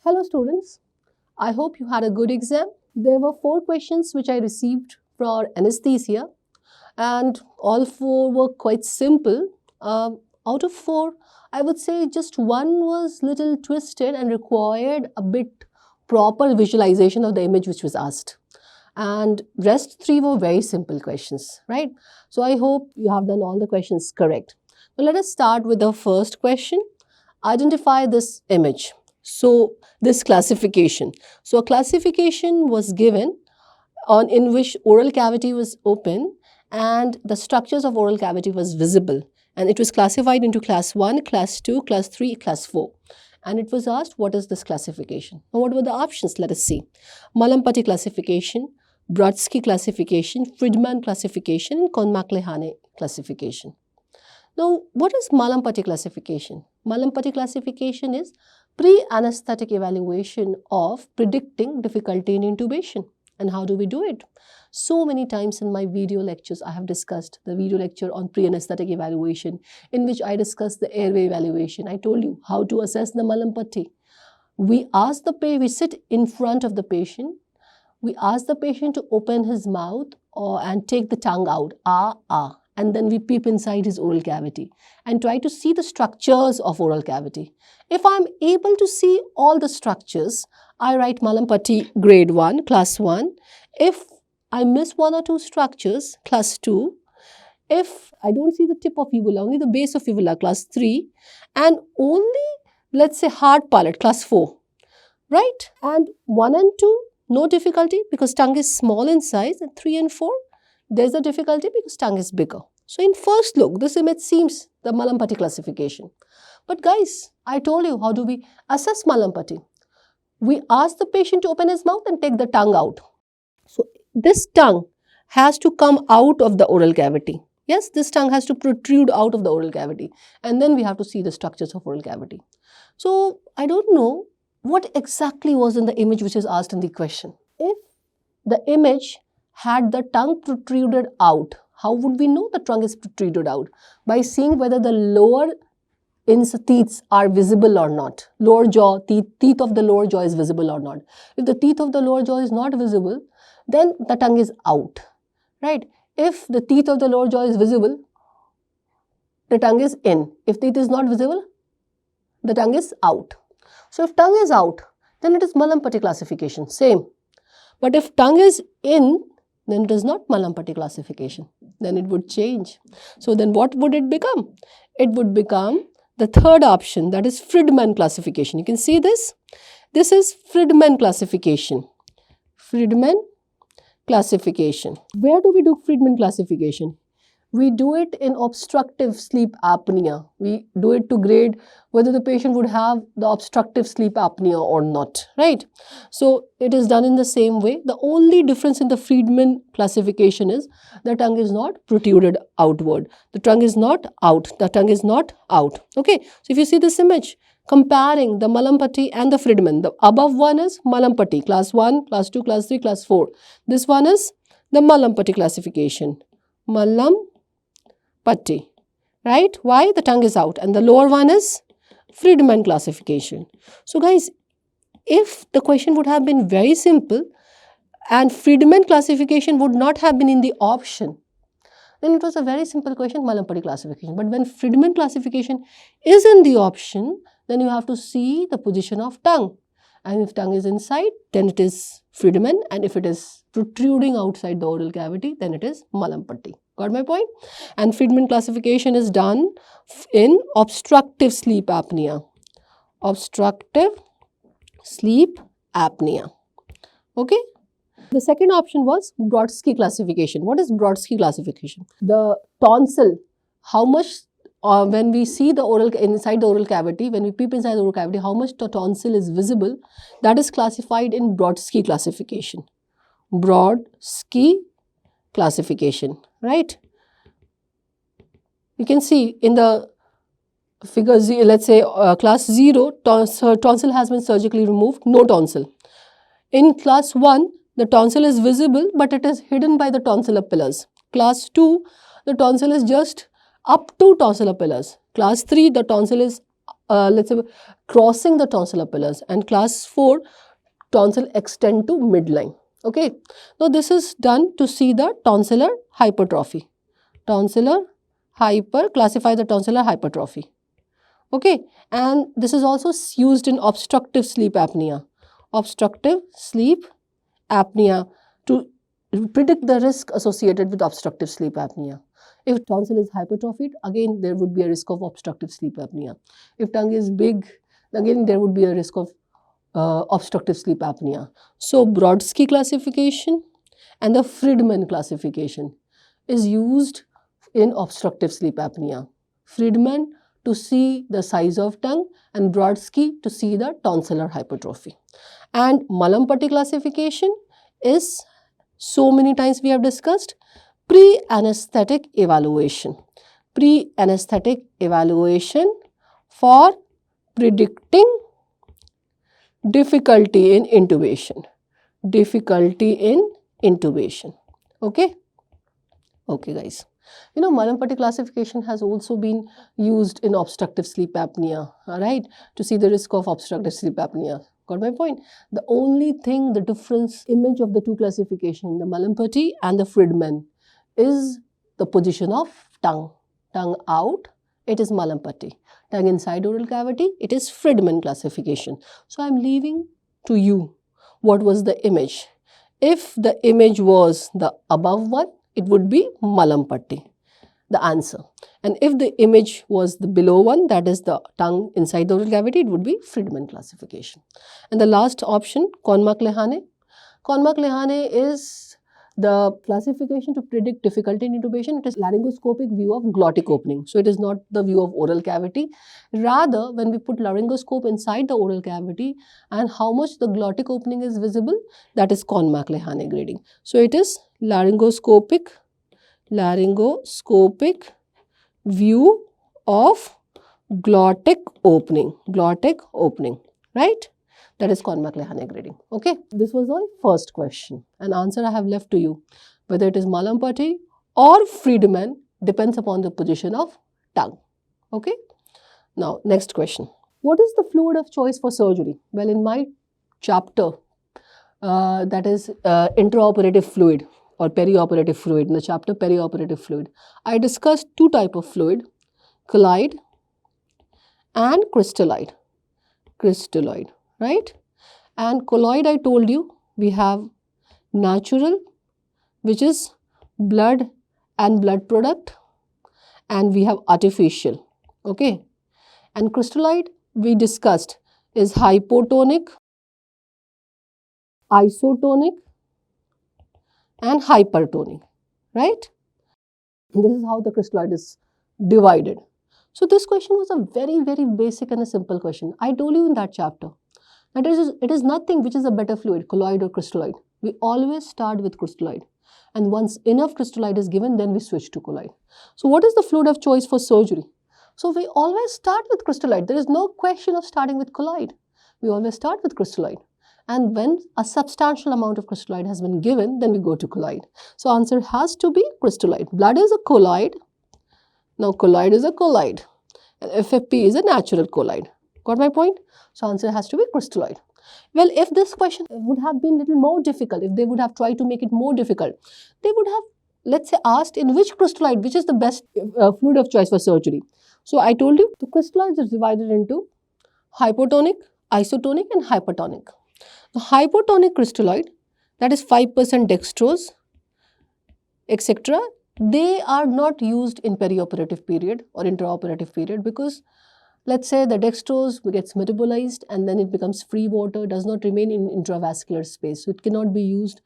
Hello students, I hope you had a good exam. There were 4 questions which I received for anesthesia and all 4 were quite simple. Out of 4, I would say just one was little twisted and required a bit proper visualization of the image which was asked. And rest 3 were very simple questions, right? So I hope you have done all the questions correct. So let us start with the first question. Identify this image. So this classification. So a classification was given in which oral cavity was open and the structures of oral cavity was visible, and it was classified into class 1, class 2, class 3, class 4. And it was asked, what is this classification? Now, what were the options? Let us see. Mallampati classification, Brodsky classification, Friedman classification, and Kohn-McLehane classification. Now, what is Mallampati classification? Mallampati classification is pre-anesthetic evaluation of predicting difficulty in intubation. And how do we do it? So many times in my video lectures, I have discussed the video lecture on pre-anesthetic evaluation, in which I discussed the airway evaluation. I told you how to assess the Mallampati. We sit in front of the patient. We ask the patient to open his mouth and take the tongue out, and then we peep inside his oral cavity and try to see the structures of oral cavity. If I am able to see all the structures, I write Mallampati grade 1, class 1. If I miss 1 or 2 structures, class 2. If I don't see the tip of uvula, only the base of uvula, class 3. And only, let's say, hard palate, class 4. Right? And 1 and 2, no difficulty because tongue is small in size. And 3 and 4, there's a difficulty because tongue is bigger. So in first look, this image seems the Mallampati classification. But guys, I told you how do we assess Mallampati. We ask the patient to open his mouth and take the tongue out. So this tongue has to come out of the oral cavity. Yes, this tongue has to protrude out of the oral cavity. And then we have to see the structures of oral cavity. So I don't know what exactly was in the image which is asked in the question. If the image had the tongue protruded out, how would we know the tongue is protruded out? By seeing whether the lower teeth are visible or not. Lower jaw, teeth of the lower jaw is visible or not. If the teeth of the lower jaw is not visible, then the tongue is out, right? If the teeth of the lower jaw is visible, the tongue is in. If teeth is not visible, the tongue is out. So if tongue is out, then it is Mallampati classification, same. But if tongue is in, then it is not Mallampati classification. Then it would change. So then what would it become? It would become the third option, that is Friedman classification. You can see this. This is Friedman classification. Friedman classification. Where do we do Friedman classification? We do it in obstructive sleep apnea. We do it to grade whether the patient would have the obstructive sleep apnea or not, right? So it is done in the same way. The only difference in the Friedman classification is the tongue is not protruded outward. The tongue is not out. The tongue is not out. Okay. So if you see this image, comparing the Mallampati and the Friedman, the above one is Mallampati, class 1, class 2, class 3, class 4. This one is the Mallampati classification. Mallampati, right? Why? The tongue is out. And the lower one is Friedman classification. So guys, if the question would have been very simple and Friedman classification would not have been in the option, then it was a very simple question, Mallampati classification. But when Friedman classification is in the option, then you have to see the position of tongue. And if tongue is inside, then it is Friedman. And if it is protruding outside the oral cavity, then it is Mallampati. Got my point? And Friedman classification is done in obstructive sleep apnea. Obstructive sleep apnea. Okay? The second option was Brodsky classification. What is Brodsky classification? The tonsil, how much when we see the oral inside the oral cavity, when we peep inside the oral cavity, how much the tonsil is visible, that is classified in Brodsky classification. Brodsky classification, right? You can see in the figure, let's say class 0, tonsil has been surgically removed, no tonsil. In class 1, the tonsil is visible, but it is hidden by the tonsillar pillars. Class 2, the tonsil is just up to tonsillar pillars. Class 3, the tonsil is let's say, crossing the tonsillar pillars, and class 4, tonsil extend to midline. Okay. Now this is done to see the tonsillar hypertrophy. Classify the tonsillar hypertrophy. Okay. And this is also used in obstructive sleep apnea. Obstructive sleep apnea, to predict the risk associated with obstructive sleep apnea. If tonsil is hypertrophied, again there would be a risk of obstructive sleep apnea. If tongue is big, again there would be a risk of obstructive sleep apnea. So Brodsky classification and the Friedman classification is used in obstructive sleep apnea. Friedman to see the size of tongue and Brodsky to see the tonsillar hypertrophy. And Mallampati classification is, so many times we have discussed, pre-anesthetic evaluation. Pre-anesthetic evaluation for predicting difficulty in intubation. Okay. Okay, guys. You know, Mallampati classification has also been used in obstructive sleep apnea, alright, to see the risk of obstructive sleep apnea. Got my point? The only thing, the difference image of the two classification, the Mallampati and the Friedman, is the position of tongue. Tongue out, it is Mallampati. Tongue inside oral cavity, it is Friedman classification. So I am leaving to you what was the image. If the image was the above one, it would be Mallampati, the answer. And if the image was the below one, that is the tongue inside the oral cavity, it would be Friedman classification. And the last option, Konmak-Lehane. Konmak-Lehane is the classification to predict difficulty in intubation. It is laryngoscopic view of glottic opening. So it is not the view of oral cavity. Rather, when we put laryngoscope inside the oral cavity and how much the glottic opening is visible, that is Konmak-Lehane grading. So it is laryngoscopic view of glottic opening, right? That is Konmak-Lehane grading. Okay, this was our first question. An answer I have left to you. Whether it is Mallampati or Friedman depends upon the position of tongue. Okay. Now, next question. What is the fluid of choice for surgery? Well, in my chapter, that is intraoperative fluid or perioperative fluid, in the chapter perioperative fluid, I discussed two types of fluid, colloid and crystalloid. Right? And colloid, I told you, we have natural, which is blood and blood product, and we have artificial. Okay. And crystalloid, we discussed, is hypotonic, isotonic, and hypertonic. Right? This is how the crystalloid is divided. So this question was a very, very basic and a simple question. I told you in that chapter that it is nothing which is a better fluid, colloid or crystalloid. We always start with crystalloid. And once enough crystalloid is given, then we switch to colloid. So what is the fluid of choice for surgery? So we always start with crystalloid. There is no question of starting with colloid. We always start with crystalloid. And when a substantial amount of crystalloid has been given, then we go to colloid. So answer has to be crystalloid. Blood is a colloid. Now colloid is a colloid. And FFP is a natural colloid. Got my point? So answer has to be crystalloid. Well, if this question would have been a little more difficult, if they would have tried to make it more difficult, they would have, let's say, asked in which crystalloid, which is the best fluid of choice for surgery. So I told you the crystalloids is divided into hypotonic, isotonic and hypertonic. The hypotonic crystalloid, that is 5% dextrose, etc., they are not used in perioperative period or intraoperative period because let's say the dextrose gets metabolized and then it becomes free water, does not remain in intravascular space. So it cannot be used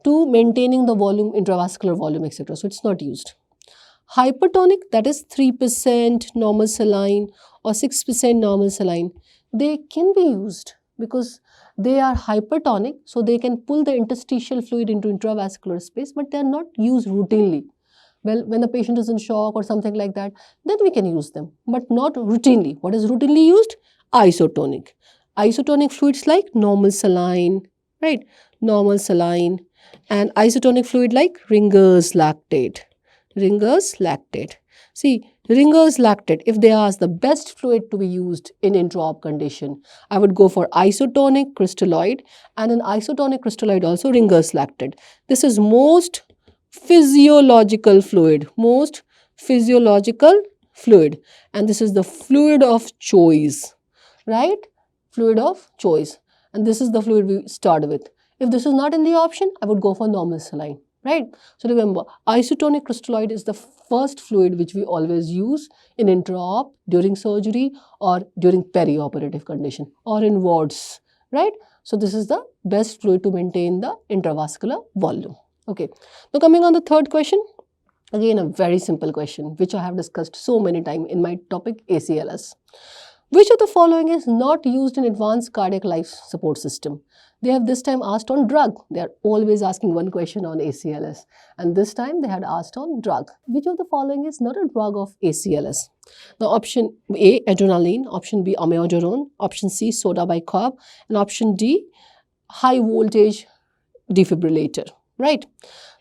to maintaining the volume, intravascular volume, etc. So it's not used. Hypertonic, that is 3% normal saline or 6% normal saline, they can be used because they are hypertonic, so they can pull the interstitial fluid into intravascular space, but they are not used routinely. Well, when the patient is in shock or something like that, then we can use them, but not routinely. What is routinely used? Isotonic. Isotonic fluids like normal saline, right? Normal saline, and isotonic fluid like Ringer's lactate. Ringer's lactate. See, Ringer's lactate, if they ask the best fluid to be used in intra-op condition, I would go for isotonic crystalloid, and in isotonic crystalloid also Ringer's lactate. This is most physiological fluid, and this is the fluid of choice, right? Fluid of choice, and this is the fluid we start with. If this is not in the option, I would go for normal saline, right? So remember, isotonic crystalloid is the first fluid which we always use in intra-op, during surgery, or during perioperative condition, or in wards, right? So this is the best fluid to maintain the intravascular volume. Okay, now coming on the third question, again a very simple question which I have discussed so many times in my topic ACLS. Which of the following is not used in advanced cardiac life support system? They have this time asked on drug. They are always asking one question on ACLS, and this time they had asked on drug. Which of the following is not a drug of ACLS? Now option A, adrenaline, option B, amiodarone, option C, soda bicarb, and option D, high voltage defibrillator, right?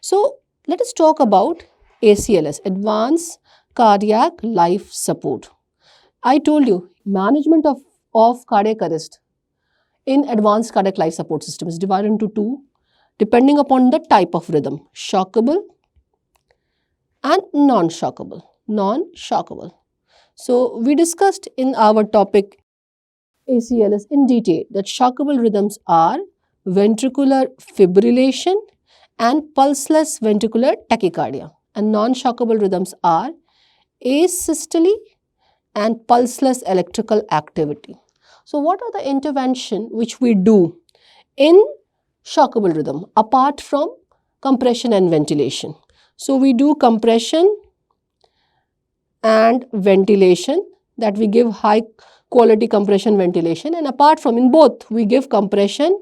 So let us talk about ACLS, advanced cardiac life support. I told you, management of cardiac arrest in advanced cardiac life support system is divided into two, depending upon the type of rhythm, shockable and non-shockable. So we discussed in our topic ACLS in detail that shockable rhythms are ventricular fibrillation and pulseless ventricular tachycardia, and non-shockable rhythms are asystole and pulseless electrical activity. So what are the intervention which we do in shockable rhythm apart from compression and ventilation? So we do compression and ventilation, that we give high quality compression ventilation, and apart from, in both we give compression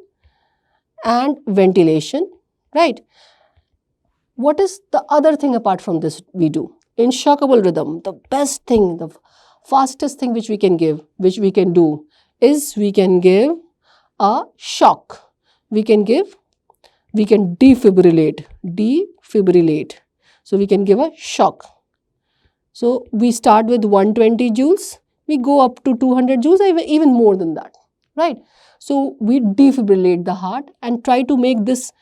and ventilation, right? What is the other thing apart from this we do? In shockable rhythm, the best thing, the fastest thing which we can do is we can give a shock. We can defibrillate. So we can give a shock. So we start with 120 joules, we go up to 200 joules, even more than that, right? So we defibrillate the heart and try to make this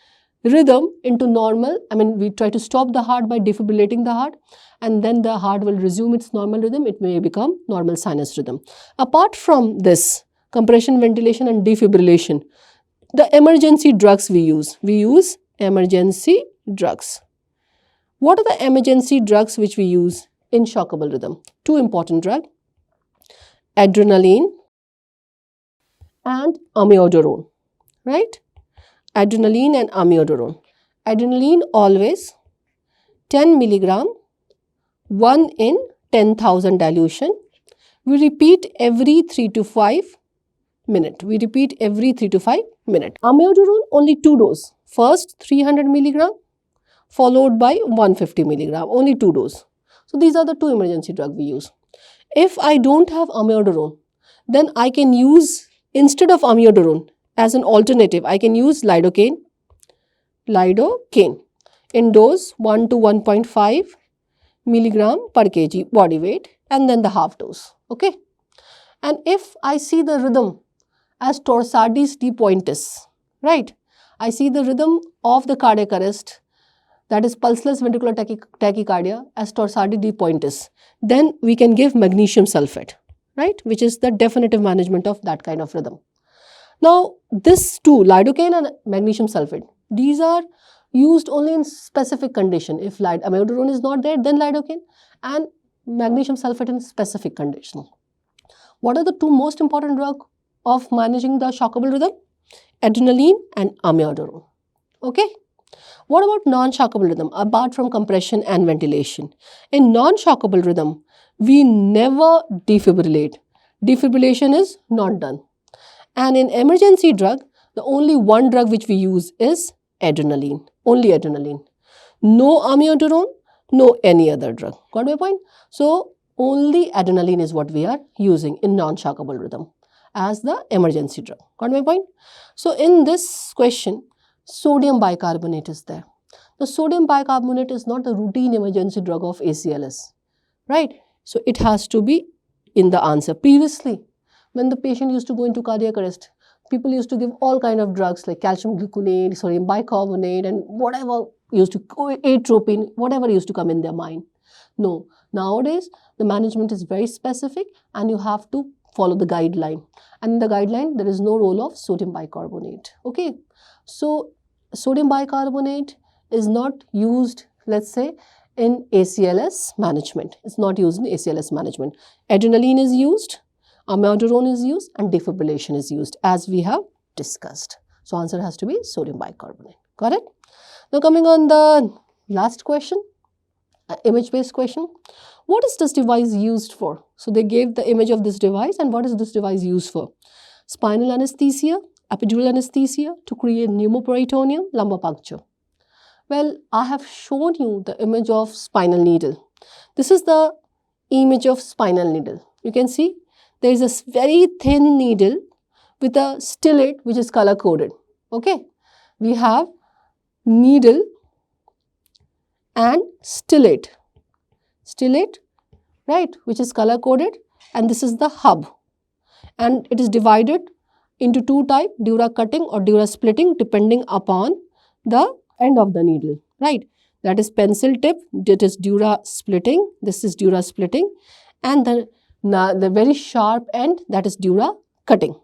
rhythm into normal. We try to stop the heart by defibrillating the heart, and then the heart will resume its normal rhythm. It may become normal sinus rhythm. Apart from this compression, ventilation and defibrillation, the emergency drugs we use emergency drugs. What are the emergency drugs which we use in shockable rhythm? Two important drugs, adrenaline and amiodarone, right? Adrenaline and amiodarone. Adrenaline always 10 milligram, 1 in 10,000 dilution. We repeat every 3 to 5 minutes. Amiodarone only 2 doses. First 300 milligram followed by 150 milligram, only 2 doses. So these are the two emergency drugs we use. If I don't have amiodarone, then I can use, instead of amiodarone, as an alternative, I can use lidocaine in dose 1 to 1.5 milligram per kg body weight, and then the half dose, okay? And if I see the rhythm as torsades de pointis, right? I see the rhythm of the cardiac arrest, that is pulseless ventricular tachycardia, as torsades de pointis, then we can give magnesium sulfate, right? Which is the definitive management of that kind of rhythm. Now, this two, lidocaine and magnesium sulfate, these are used only in specific condition. If amiodarone is not there, then lidocaine and magnesium sulfate in specific condition. What are the two most important drugs of managing the shockable rhythm? Adrenaline and amiodarone. Okay. What about non-shockable rhythm apart from compression and ventilation? In non-shockable rhythm, we never defibrillate. Defibrillation is not done. And in emergency drug, the only one drug which we use is adrenaline, only adrenaline. No amiodarone, no any other drug. Got my point? So only adrenaline is what we are using in non-shockable rhythm as the emergency drug. Got my point? So in this question, sodium bicarbonate is there. The sodium bicarbonate is not the routine emergency drug of ACLS, right? So it has to be in the answer. Previously, when the patient used to go into cardiac arrest, people used to give all kind of drugs like calcium gluconate, sodium bicarbonate, and whatever used to, atropine, whatever used to come in their mind. No, nowadays the management is very specific and you have to follow the guideline. And in the guideline, there is no role of sodium bicarbonate. Okay, so sodium bicarbonate is not used, let's say, in ACLS management. It's not used in ACLS management. Adrenaline is used, amiodarone is used, and defibrillation is used, as we have discussed. So answer has to be sodium bicarbonate. Got it? Now coming on the last question, image-based question. What is this device used for? So they gave the image of this device, and what is this device used for? Spinal anesthesia, epidural anesthesia, to create pneumoperitoneum, lumbar puncture. Well, I have shown you the image of spinal needle. This is the image of spinal needle. You can see there is a very thin needle with a stellate which is color coded. Okay, we have needle and stellate, right, which is color coded, and this is the hub, and it is divided into two types, dura cutting or dura splitting, depending upon the end of the needle, right? That is pencil tip, that is dura splitting, this is dura splitting, and the very sharp end, that is dura cutting.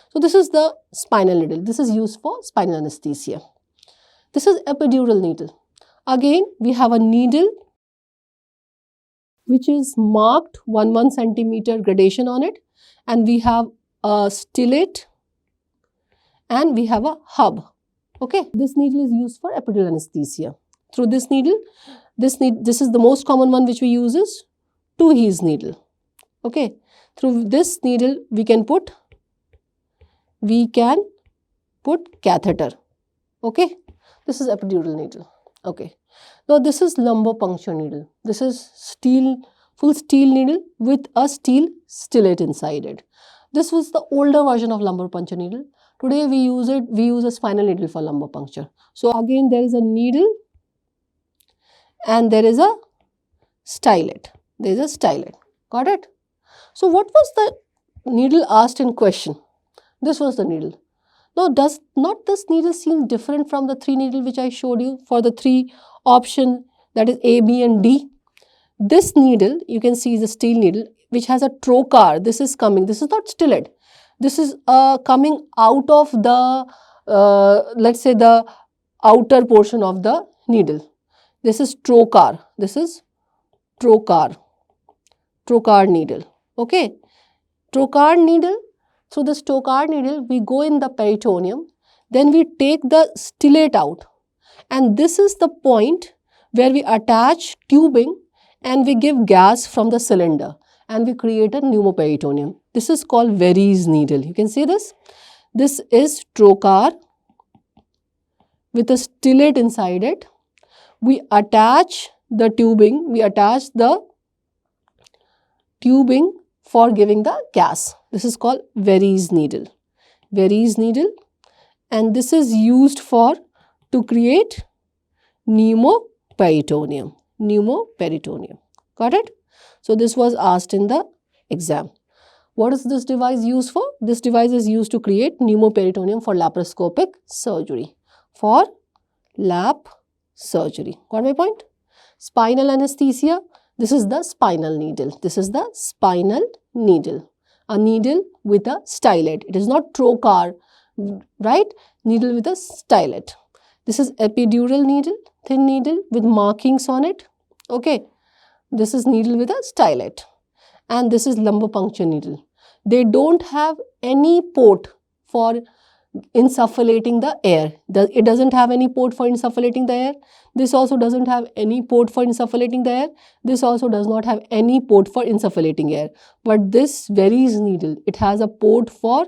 So this is the spinal needle. This is used for spinal anesthesia. This is epidural needle. Again, we have a needle which is marked 1 centimeter gradation on it, and we have a stellate and we have a hub. Okay, this needle is used for epidural anesthesia. Through this needle, this is the most common one which we use is 2 His needle. Okay, through this needle we can put catheter. Okay, this is epidural needle. Okay, now this is lumbar puncture needle. This is full steel needle with a steel stellate inside it. This was the older version of lumbar puncture needle. Today we use a spinal needle for lumbar puncture. So again, there is a needle and there is a stellate. There is a stellate. Got it? So what was the needle asked in question? This was the needle. Now, does not this needle seem different from the 3 needle which I showed you for the 3 option, that is A, B and D? This needle, you can see, is a steel needle which has a trocar. This is coming. This is not stellate. This is coming out of the, let's say, the outer portion of the needle. This is trocar. This is trocar needle. Okay, trocar needle. Through this trocar needle, we go in the peritoneum. Then we take the stellate out. And this is the point where we attach tubing and we give gas from the cylinder. And we create a pneumoperitoneum. This is called Verey's needle. You can see this. This is trocar with a stellate inside it. We attach the tubing. We attach the tubing for giving the gas. This is called Verey's needle. Verey's needle. And this is used to create pneumoperitoneum. Got it? So this was asked in the exam. What is this device used for? This device is used to create pneumoperitoneum for laparoscopic surgery. For lap surgery. Got my point? Spinal anesthesia. This is the spinal needle. This is the spinal needle. A needle with a stellate. It is not trocar, right? Needle with a stellate. This is epidural needle, thin needle with markings on it. Okay. This is needle with a stellate. And this is lumbar puncture needle. They don't have any port for insufflating the air. It doesn't have any port for insufflating the air. This also doesn't have any port for insufflating the air. This also does not have any port for insufflating air. But this Verey's needle, it has a port for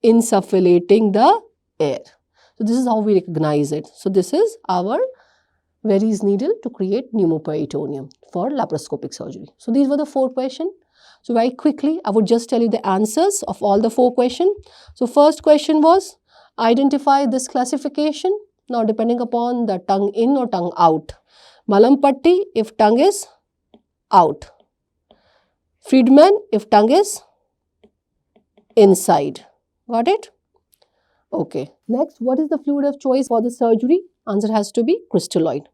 insufflating the air. So this is how we recognize it. So this is our Verey's needle to create pneumoperitoneum for laparoscopic surgery. So these were the 4 questions. So very quickly, I would just tell you the answers of all the 4 questions. So first question was, identify this classification. Now depending upon the tongue in or tongue out. Malampatti if tongue is out. Friedman if tongue is inside. Got it? Okay. Next, what is the fluid of choice for the surgery? Answer has to be crystalloid.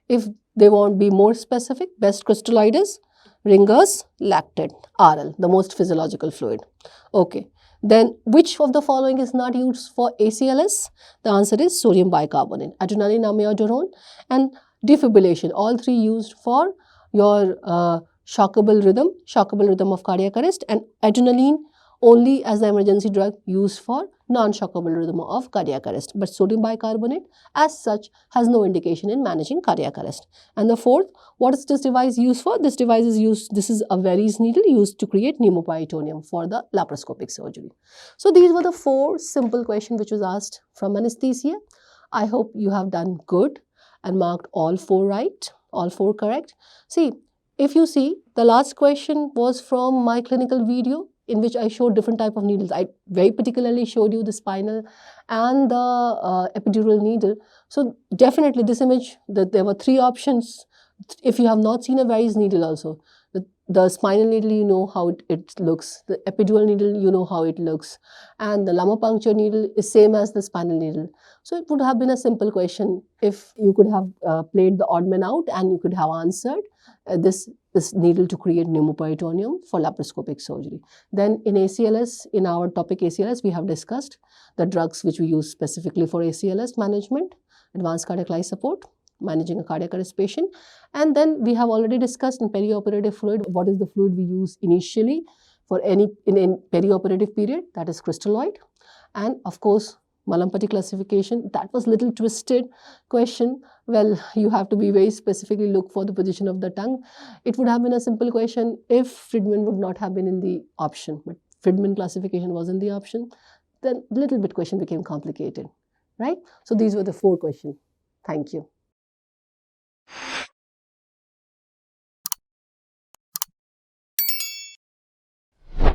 If they want to be more specific, best crystalloid is Ringer's lactate, RL, the most physiological fluid. Okay. Then, which of the following is not used for ACLS? The answer is sodium bicarbonate, adrenaline amiodarone, and defibrillation. All three used for your shockable rhythm of cardiac arrest, and adrenaline only as the emergency drug used for non-shockable rhythm of cardiac arrest. But sodium bicarbonate as such has no indication in managing cardiac arrest. And the fourth, what is this device used for? This device is used, this is a Veress needle used to create pneumoperitoneum for the laparoscopic surgery. So these were the 4 simple questions which was asked from anesthesia. I hope you have done good and marked all 4 right, all 4 correct. See, if you see, the last question was from my clinical video in which I showed different type of needles. I very particularly showed you the spinal and the epidural needle. So definitely this image, that there were 3 options. If you have not seen a Veress needle also, the spinal needle, you know how it looks, the epidural needle, you know how it looks, and the lumbar puncture needle is same as the spinal needle. So it would have been a simple question if you could have played the odd man out and you could have answered this needle to create pneumoperitoneum for laparoscopic surgery. Then in ACLS, in our topic ACLS, we have discussed the drugs which we use specifically for ACLS management, advanced cardiac life support, managing a cardiac arrest patient. And then we have already discussed in perioperative fluid, what is the fluid we use initially for any in perioperative period, that is crystalloid. And of course, Malampati classification, that was little twisted question. Well, you have to be very specifically look for the position of the tongue. It would have been a simple question if Friedman would not have been in the option, but Friedman classification was in the option. Then little bit question became complicated, right? So these were the 4 questions. Thank you.